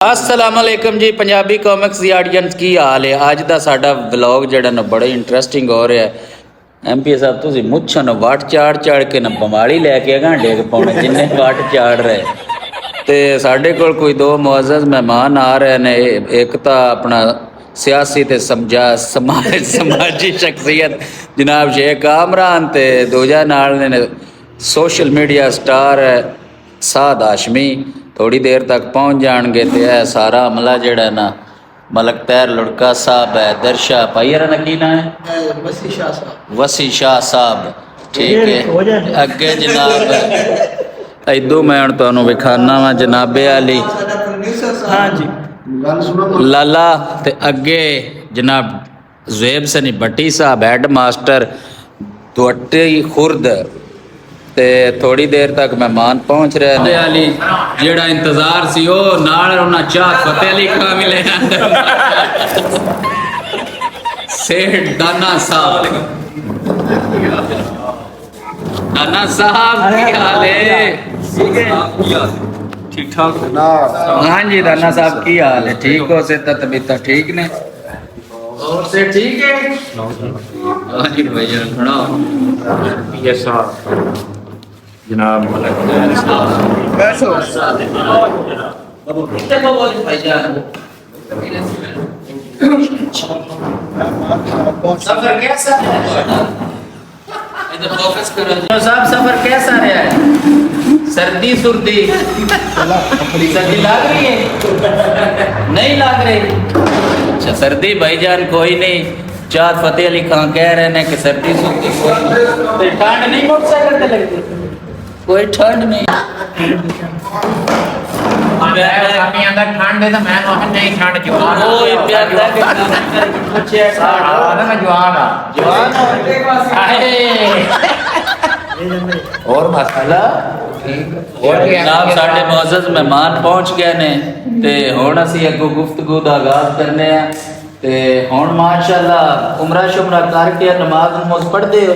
अस्सलामुअलैकुम जी Punjabi comics the audience की हाल है। अज का साडा व्लॉग जड़ा ना बड़ा इंटरेस्टिंग हो रहा है। MP साहब तुसीं मुच्छां नूं वट चाड़ चाड़ के ना बमाली लैके अगां डेग पाउणे जिन्ने वट चाड़ रहे। ते साडे कोल कोई दो मुअज़्ज़ज़ मेहमान आ रहे ने। एक तो अपना सियासी ते समाजी शख्सियत जनाब शेख कामरान ते दूजा नाल ने सोशल मीडिया स्टार साद हाशमी। थोड़ी देर तक पहुँच जाएंगे तो यह सारा अमला जड़ा ना मलक तैर लुड़का साहब है दर्शा भाई ना की ना है वसी शाह साहब ठीक है। अगे जनाब इदू मैं हूँ तुहानू विखाना वा जनाबे अली हाँ जी लाला ते अगे जनाब ज़ुएब सनी भट्टी साहब हैड मास्टर दुअट्टी खुर्द। ते थोड़ी देर तक मेहमान पहुंच रहे हैं। अली जेड़ा इंतजार सी ओ नाल उन्हां चाह फतेह अली खां मिले सेठ दाना साहब की हाल है? ठीक ठाक हाँ जी दाना साहब की हाल है? ठीक हो? से तबीयत ठीक ने और से ठीक है? हाँ जी भैया सुनाओ ये साहब जनाब बैठो सफर कैसा फोकस करो साहब। सफर कैसा रहा है? सर्दी सुर्दी सर्दी लग रही है? नहीं लग रही? अच्छा सर्दी भाईजान कोई नहीं। चाँद फतेह अली खां कह रहे हैं कि सर्दी सुर्दी कोई ठंड नहीं मोटरसाइकिल पे लगती कोई ठंड नहीं। ठंड है तो मैं नहीं ठंड जवान और मसाला जनाब साढ़े मुअज़्ज़ज़ मेहमान पहुंच गए ने ते हुण असीं अगों गुफ्तगू दा आगाज़ करने आ। ते हुण माशाअल्लाह उमरा शुमरा करके नमाज नमूज पढ़दे हो?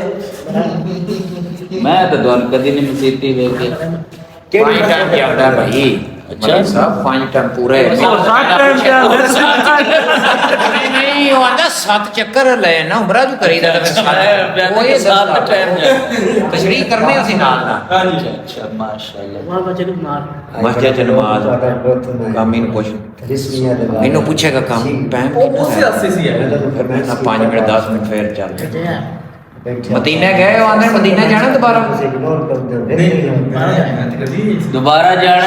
मैं तो दोन कदी नहीं मसीती देखी। पांच टाइम क्या होता है भाई? अच्छा सब पांच टाइम पूरे नहीं होता सात चक्कर ले ना उमरा जो करी दा कोई सात टाइम तशरीह करने उसी नाल ना। अच्छा माशाअल्लाह मस्जिद च नमाज कामीन पूछ इन्हों पूछेगा काम टाइम कितना है? फिर मैं ना 5 मिनट 10 मिनट फिर चल मदीना गए आंदे मदीना जाना दोबारा जाना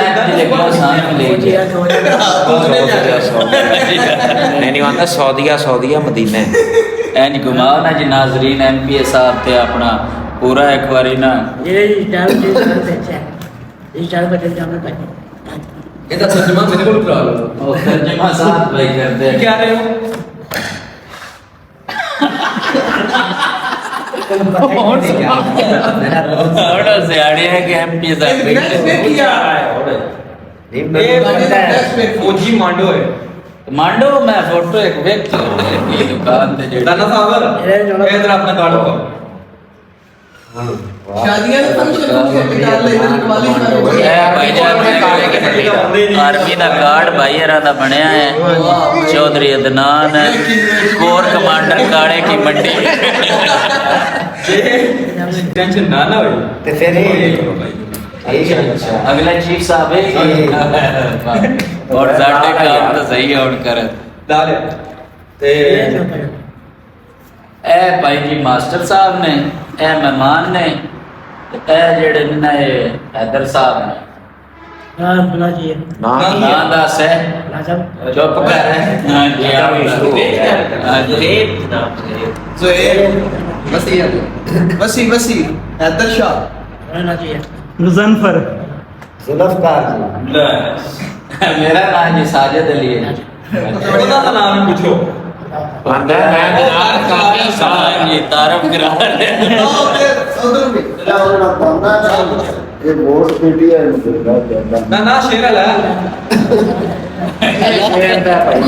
नहीं आंदा सऊदीया मदीना एन घुमाओ ना जी नाजरीन। MP साहब थे अपना पूरा एक बारी ना तर्जुमा मेरे को करा लो तर्जुमा साहब भाई करते हैं क्या रहे हो सियाड़े है कि MP फौजी मांडो है मांडो मैं फोटो एक व्यक्ति दुकान पे जेड़ा दाना साहब इधर अपना कार्ड को शादियां के फंक्शन निकाल ले इधर कवाली आर्मी दा कार्ड भाई हरा दा बनया है। चौधरी अदनान कोर कमांडर काले की मंडी टेंशन ना ना होई ते फिर अगला चीफ साहब है और साडे काम तो सही है उन कर डाले ते ए भाई जी मास्टर साहब ने ए मेहमान ने ए जेड़े ने हैदर साहब ने ना दस है चुप कर हां जी हां जी वसी वसी हैदर शाह मुजफ्फर जुल्फकार मेरा नाम जी साजिद अली है। ਉਹਦਾ ਤਾਂ ਨਾਮ ਹੀ ਪੁੱਛੋ आंदा मैं काफी हाँ जी तारफ करा रहे हैं। ਉਧਰ ਵੀ ये वोट पीटीआई ਨਾ ਨਾ ਸ਼ੇਰ ਲੈ साल